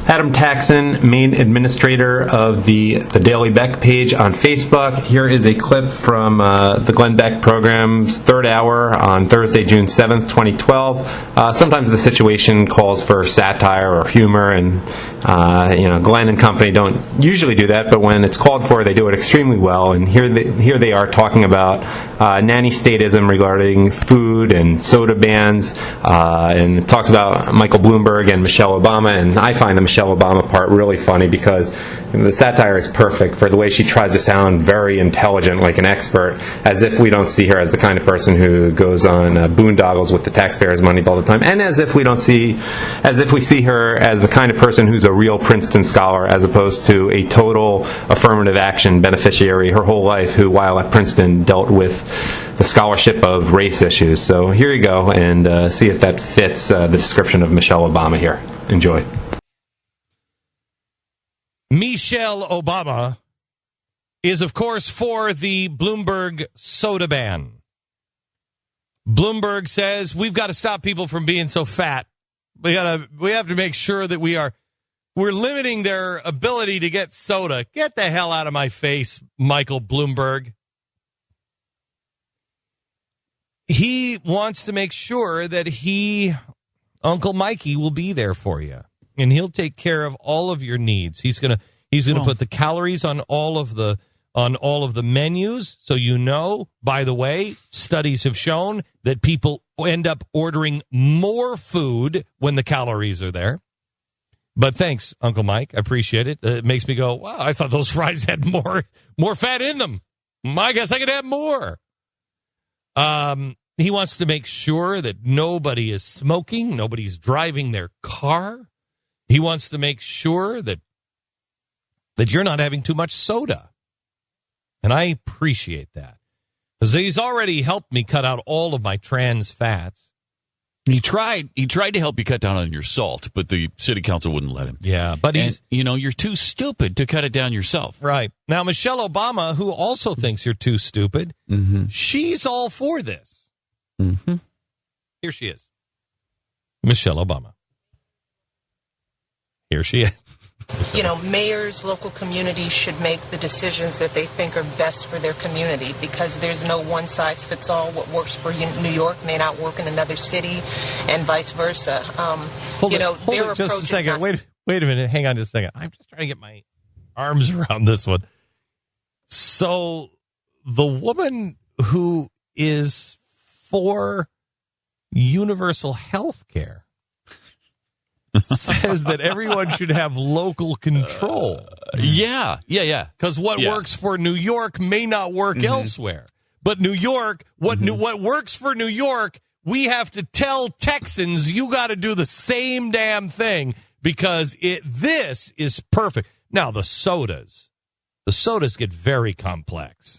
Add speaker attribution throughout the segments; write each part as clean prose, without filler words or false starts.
Speaker 1: Adam Taxon, main administrator of the Daily Beck page on Facebook. Here is a clip from the Glenn Beck program's third hour on Thursday, June 7th, 2012. Sometimes the situation calls for satire or humor, and Glenn and company don't usually do that, but when it's called for, they do it extremely well. And here they are talking about nanny statism regarding food and soda bans, and it talks about Michael Bloomberg and Michelle Obama, and I find the Michelle Obama part really funny because the satire is perfect for the way she tries to sound very intelligent, like an expert, as if we don't see her as the kind of person who goes on boondoggles with the taxpayers' money all the time, and as if we see her as the kind of person who's a real Princeton scholar, as opposed to a total affirmative action beneficiary her whole life, who, while at Princeton, dealt with the scholarship of race issues. So here you go, and see if that fits the description of Michelle Obama here. Enjoy.
Speaker 2: Michelle Obama is, of course, for the Bloomberg soda ban. Bloomberg says we've got to stop people from being so fat. We have to make sure that we're limiting their ability to get soda. Get the hell out of my face, Michael Bloomberg. He wants to make sure that Uncle Mikey will be there for you, and he'll take care of all of your needs. He's gonna put the calories on all of the menus, so by the way, studies have shown that people end up ordering more food when the calories are there. But thanks, Uncle Mike. I appreciate it. It makes me go, wow, I thought those fries had more fat in them. I guess I could have more. He wants to make sure that nobody is smoking, nobody's driving their car. He wants to make sure that you're not having too much soda. And I appreciate that, because he's already helped me cut out all of my trans fats.
Speaker 3: He tried to help you cut down on your salt, but the city council wouldn't let him.
Speaker 2: Yeah, but
Speaker 3: you're too stupid to cut it down yourself.
Speaker 2: Right. Now, Michelle Obama, who also thinks you're too stupid, she's all for this.
Speaker 3: Mm-hmm.
Speaker 2: Here she is. Michelle Obama. Here she is.
Speaker 4: Mayors, local communities should make the decisions that they think are best for their community, because there's no one size fits all. What works for New York may not work in another city, and vice versa.
Speaker 2: Hold it just a second. Wait a minute. Hang on just a second. I'm just trying to get my arms around this one. So the woman who is for universal health care says that everyone should have local control.
Speaker 3: Yeah.
Speaker 2: Because what works for New York may not work elsewhere. But New York, what works for New York, we have to tell Texans, you got to do the same damn thing, because this is perfect. Now, the sodas get very complex.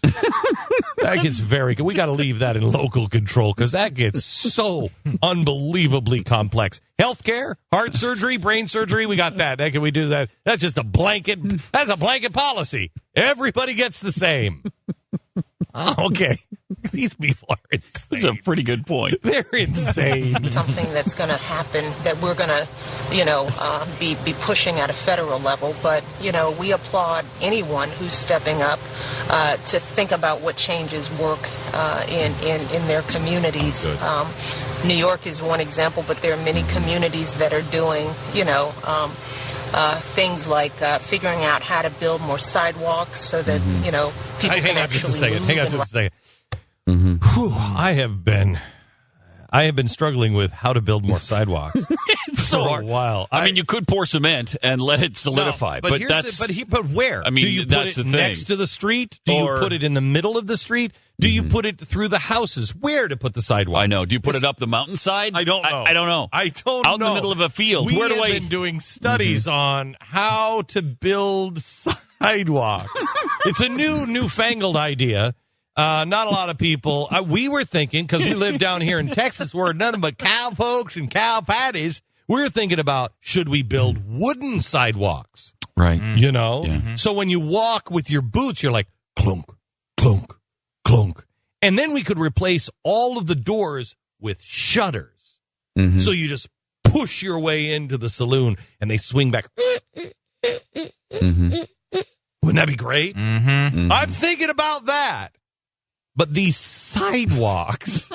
Speaker 2: That gets we got to leave that in local control, because that gets so unbelievably complex. Healthcare, heart surgery, brain surgery, we got that. Can we do that? That's just a blanket. That's a blanket policy. Everybody gets the same. Okay. These people are insane.
Speaker 3: That's a pretty good point.
Speaker 2: They're insane.
Speaker 4: Something that's going to happen that we're going to, be pushing at a federal level. But, we applaud anyone who's stepping up to think about what changes work in their communities. New York is one example, but there are many communities that are doing, things like figuring out how to build more sidewalks so that, people can actually move.
Speaker 2: Hang on just a second. Whew, I have been struggling with how to build more sidewalks for a while.
Speaker 3: I mean, you could pour cement and let it solidify,
Speaker 2: but where?
Speaker 3: I mean,
Speaker 2: do you put it next to the street? Do you put it in the middle of the street? Do you put it through the houses? Where to put the sidewalks?
Speaker 3: I know. Do you put it up the mountainside?
Speaker 2: I don't know.
Speaker 3: I don't know. Out in the middle of a field.
Speaker 2: We have been doing studies on how to build sidewalks. It's a newfangled idea. Not a lot of people. We were thinking, because we live down here in Texas, where nothing but cow folks and cow patties. We're thinking about, should we build wooden sidewalks?
Speaker 3: Right.
Speaker 2: So when you walk with your boots, you're like clunk, clunk, clunk, and then we could replace all of the doors with shutters. So you just push your way into the saloon, and they swing back.
Speaker 3: Mm-hmm.
Speaker 2: Wouldn't that be great?
Speaker 3: Mm-hmm.
Speaker 2: I'm thinking about that. But these sidewalks.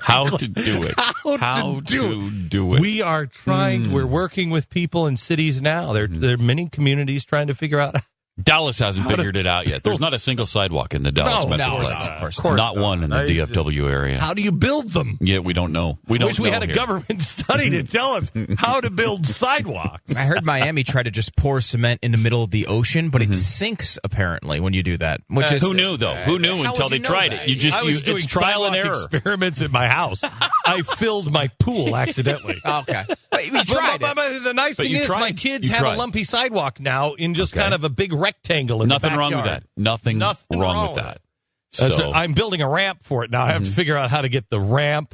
Speaker 3: How to do it. How to do it.
Speaker 2: We are trying. We're working with people in cities now. There are many communities trying to figure out.
Speaker 3: Dallas hasn't figured it out yet. There's not a single sidewalk in the Dallas metroplex.
Speaker 2: Of course
Speaker 3: not one in the DFW area.
Speaker 2: How do you build them?
Speaker 3: Yeah, we don't know.
Speaker 2: I wish we had a government study to tell us how to build sidewalks.
Speaker 5: I heard Miami try to just pour cement in the middle of the ocean, but it sinks apparently when you do that. Which is
Speaker 3: who knew though? Who knew until they tried it?
Speaker 2: I was doing trial and error experiments at my house. I filled my pool accidentally.
Speaker 5: Okay, but we tried it.
Speaker 2: But the nice thing is, my kids have a lumpy sidewalk now in just kind of a big rectangle in
Speaker 3: Nothing
Speaker 2: the
Speaker 3: wrong with
Speaker 2: backyard.
Speaker 3: that. Nothing wrong with that.
Speaker 2: So I'm building a ramp for it now. I have to figure out how to get the ramp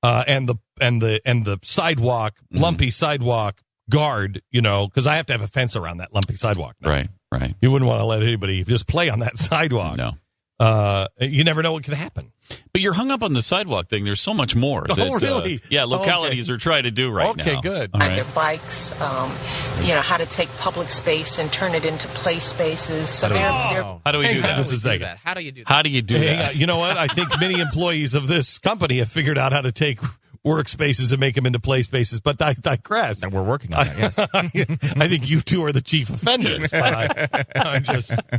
Speaker 2: and the sidewalk, lumpy sidewalk guard, because I have to have a fence around that lumpy sidewalk now.
Speaker 3: Right.
Speaker 2: You wouldn't want to let anybody just play on that sidewalk.
Speaker 3: No.
Speaker 2: You never know what could happen.
Speaker 3: But you're hung up on the sidewalk thing. There's so much more.
Speaker 2: Really?
Speaker 3: Localities are trying to do right now.
Speaker 2: Okay, good.
Speaker 3: All right.
Speaker 4: Their bikes, how to take public space and turn it into play spaces. So
Speaker 3: How do we do that?
Speaker 2: Just a second.
Speaker 5: How do you do that?
Speaker 3: How do you do that?
Speaker 2: You know what? I think many employees of this company have figured out how to take workspaces and make them into play spaces, but I digress.
Speaker 5: And we're working on that, yes.
Speaker 2: I think you two are the chief offenders, but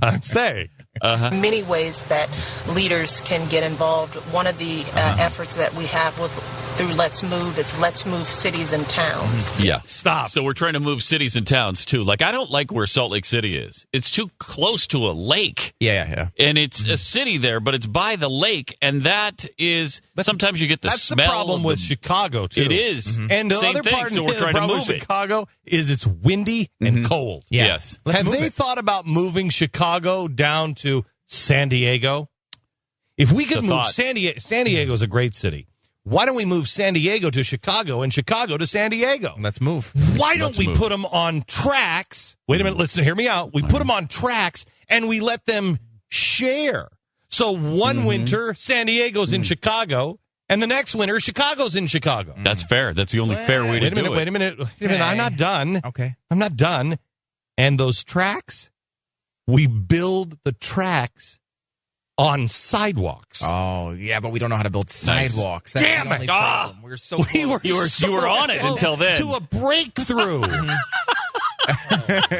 Speaker 2: I'm saying.
Speaker 4: Many ways that leaders can get involved. One of the efforts that we have through Let's Move is Let's Move Cities and Towns.
Speaker 3: Yeah.
Speaker 2: Stop.
Speaker 3: So we're trying to move cities and towns, too. Like, I don't like where Salt Lake City is. It's too close to a lake.
Speaker 5: Yeah.
Speaker 3: And it's a city there, but it's by the lake, and that is sometimes you get the
Speaker 2: That's
Speaker 3: smell.
Speaker 2: That's the problem with Chicago, too.
Speaker 3: It is.
Speaker 2: And the
Speaker 3: Same
Speaker 2: other
Speaker 3: thing,
Speaker 2: part
Speaker 3: so we're trying to move it.
Speaker 2: Chicago is it's windy and cold.
Speaker 5: Yeah.
Speaker 3: Yes.
Speaker 2: Have they thought about moving Chicago down to San Diego? If we could move San Diego is a great city. Why don't we move San Diego to Chicago and Chicago to San Diego?
Speaker 5: Let's move.
Speaker 2: Why don't we put them on tracks? Wait a minute, listen, hear me out. We put them on tracks and we let them share. So one winter, San Diego's in Chicago, and the next winter, Chicago's in Chicago.
Speaker 3: That's fair. That's the only fair way to do it.
Speaker 2: Wait a minute. I'm not done.
Speaker 5: Okay.
Speaker 2: I'm not done. And those tracks, we build the tracks on sidewalks.
Speaker 5: Oh, yeah, but we don't know how to build sidewalks. That's
Speaker 2: Damn
Speaker 5: the only
Speaker 2: it.
Speaker 5: problem. We're so close.
Speaker 3: You were on it until then.
Speaker 2: To a breakthrough.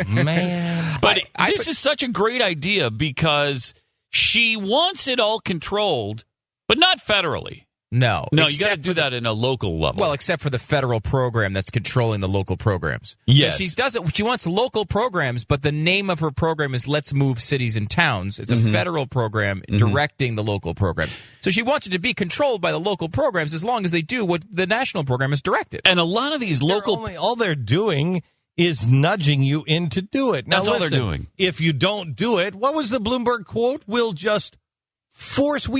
Speaker 2: Man.
Speaker 3: But this is such a great idea because she wants it all controlled, but not federally.
Speaker 5: No,
Speaker 3: you got to do that in a local level.
Speaker 5: Well, except for the federal program that's controlling the local programs.
Speaker 3: Yes.
Speaker 5: So she does it. She wants local programs, but the name of her program is Let's Move Cities and Towns. It's a federal program directing the local programs. So she wants it to be controlled by the local programs as long as they do what the national program has directed.
Speaker 3: And a lot of these local...
Speaker 2: all they're doing is nudging you in to do it. Now,
Speaker 3: That's all they're doing.
Speaker 2: If you don't do it, what was the Bloomberg quote? We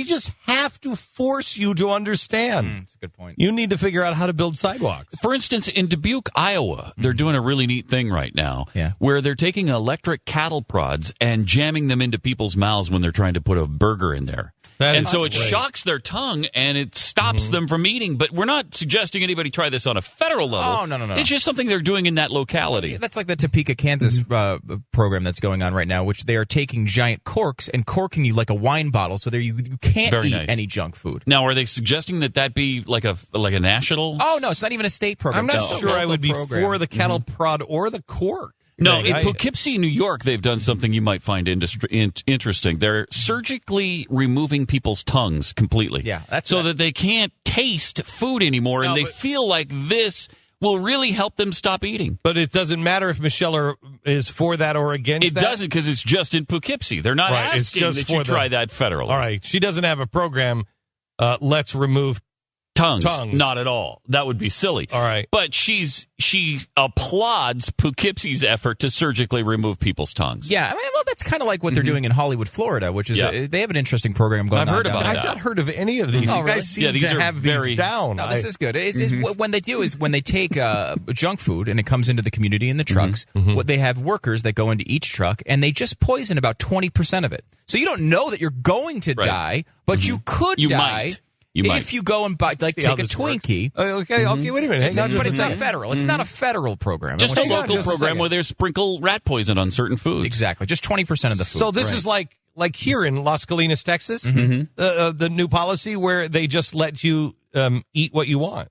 Speaker 2: just have to force you to understand.
Speaker 5: That's a good point.
Speaker 2: You need to figure out how to build sidewalks.
Speaker 3: For instance, in Dubuque, Iowa, they're doing a really neat thing right now where they're taking electric cattle prods and jamming them into people's mouths when they're trying to put a burger in there. And so it shocks their tongue and it stops them from eating. But we're not suggesting anybody try this on a federal level.
Speaker 5: Oh, no.
Speaker 3: It's just something they're doing in that locality.
Speaker 5: That's like the Topeka, Kansas program that's going on right now, which they are taking giant corks and corking you like a wine bottle, so there you can't eat any junk food.
Speaker 3: Now, are they suggesting that be like a national?
Speaker 5: Oh no, it's not even a state program.
Speaker 2: I'm not sure I would be for the cattle prod or the cork.
Speaker 3: No, in Poughkeepsie, New York, they've done something you might find interesting. They're surgically removing people's tongues completely.
Speaker 5: Yeah,
Speaker 3: that they can't taste food anymore, and they feel like this will really help them stop eating.
Speaker 2: But it doesn't matter if Michelle is for that or against that?
Speaker 3: It doesn't, because it's just in Poughkeepsie. They're not asking that you try that federally.
Speaker 2: All right. She doesn't have a program, let's remove
Speaker 3: tongues. Not at all. That would be silly.
Speaker 2: All right.
Speaker 3: But she applauds Poughkeepsie's effort to surgically remove people's tongues.
Speaker 5: Yeah, that's kind of like what they're doing in Hollywood, Florida, which is they have an interesting program going on.
Speaker 3: I've heard about that.
Speaker 2: I've not heard of any of these. You guys seem to have these down.
Speaker 5: No, this is good. When they do is when they take junk food and it comes into the community in the trucks, what they have workers that go into each truck and they just poison about 20% of it. So you don't know that you're going to die, but you could die.
Speaker 3: Might. You might.
Speaker 5: If you go and buy, take a Twinkie.
Speaker 2: Okay, wait a minute. Hang on
Speaker 5: But
Speaker 2: just
Speaker 5: it's
Speaker 2: a
Speaker 5: not
Speaker 2: second.
Speaker 5: federal. It's not a federal program.
Speaker 3: Just a
Speaker 2: Hang on
Speaker 3: local
Speaker 2: just a
Speaker 3: program
Speaker 2: second.
Speaker 3: where they sprinkle rat poison on certain foods.
Speaker 5: Exactly. Just 20% of the food.
Speaker 2: So this is like here in Las Colinas, Texas, the new policy where they just let you eat what you want.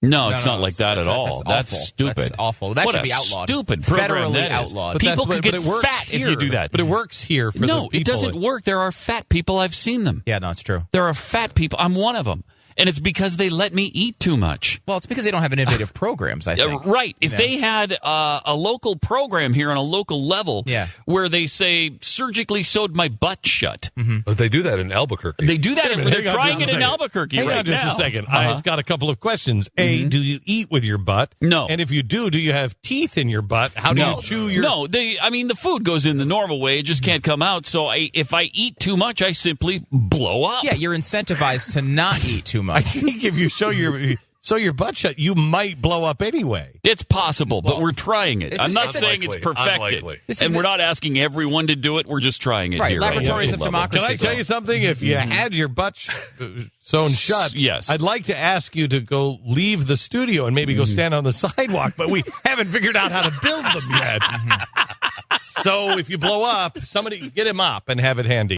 Speaker 3: No, it's not like that at all. That's
Speaker 5: awful.
Speaker 3: stupid.
Speaker 5: That's awful. That
Speaker 3: What
Speaker 5: should be
Speaker 3: a
Speaker 5: outlawed.
Speaker 3: Stupid program
Speaker 5: Federally
Speaker 3: that is.
Speaker 5: outlawed.
Speaker 3: People
Speaker 2: But
Speaker 3: could get
Speaker 2: it works
Speaker 3: fat
Speaker 2: here.
Speaker 3: if you do that.
Speaker 2: But it works here for the people.
Speaker 3: No, it doesn't work. There are fat people. I've seen them.
Speaker 5: Yeah, no, it's true.
Speaker 3: There are fat people. I'm one of them. And it's because they let me eat too much.
Speaker 5: Well, it's because they don't have innovative programs, I think.
Speaker 3: Right. If they had a local program here on a local level where they say, surgically sewed my butt shut.
Speaker 6: But they do that in Albuquerque.
Speaker 3: They do that. They're trying it in
Speaker 2: second.
Speaker 3: Albuquerque
Speaker 2: Hang
Speaker 3: right
Speaker 2: on just
Speaker 3: now.
Speaker 2: a second. I've got a couple of questions. A, do you eat with your butt?
Speaker 3: No.
Speaker 2: And if you do you have teeth in your butt? How do you chew your...
Speaker 3: No, the food goes in the normal way. It just can't come out. So if I eat too much, I simply blow up.
Speaker 5: Yeah, you're incentivized to not eat too
Speaker 2: I
Speaker 5: much.
Speaker 2: think if you sew your butt shut, you might blow up anyway.
Speaker 3: It's possible, but we're trying it. I'm not
Speaker 6: unlikely.
Speaker 3: saying it's perfected.
Speaker 6: Unlikely.
Speaker 3: And we're not asking everyone to do it. We're just trying it
Speaker 5: Right,
Speaker 3: here.
Speaker 5: laboratories
Speaker 3: at
Speaker 5: of
Speaker 3: the local level.
Speaker 5: democracy.
Speaker 2: Can I tell you something? If you had your butt sewn shut,
Speaker 3: Yes.
Speaker 2: I'd like to ask you to go leave the studio and maybe go stand on the sidewalk, but we haven't figured out how to build them yet. So if you blow up, somebody get him up and have it handy.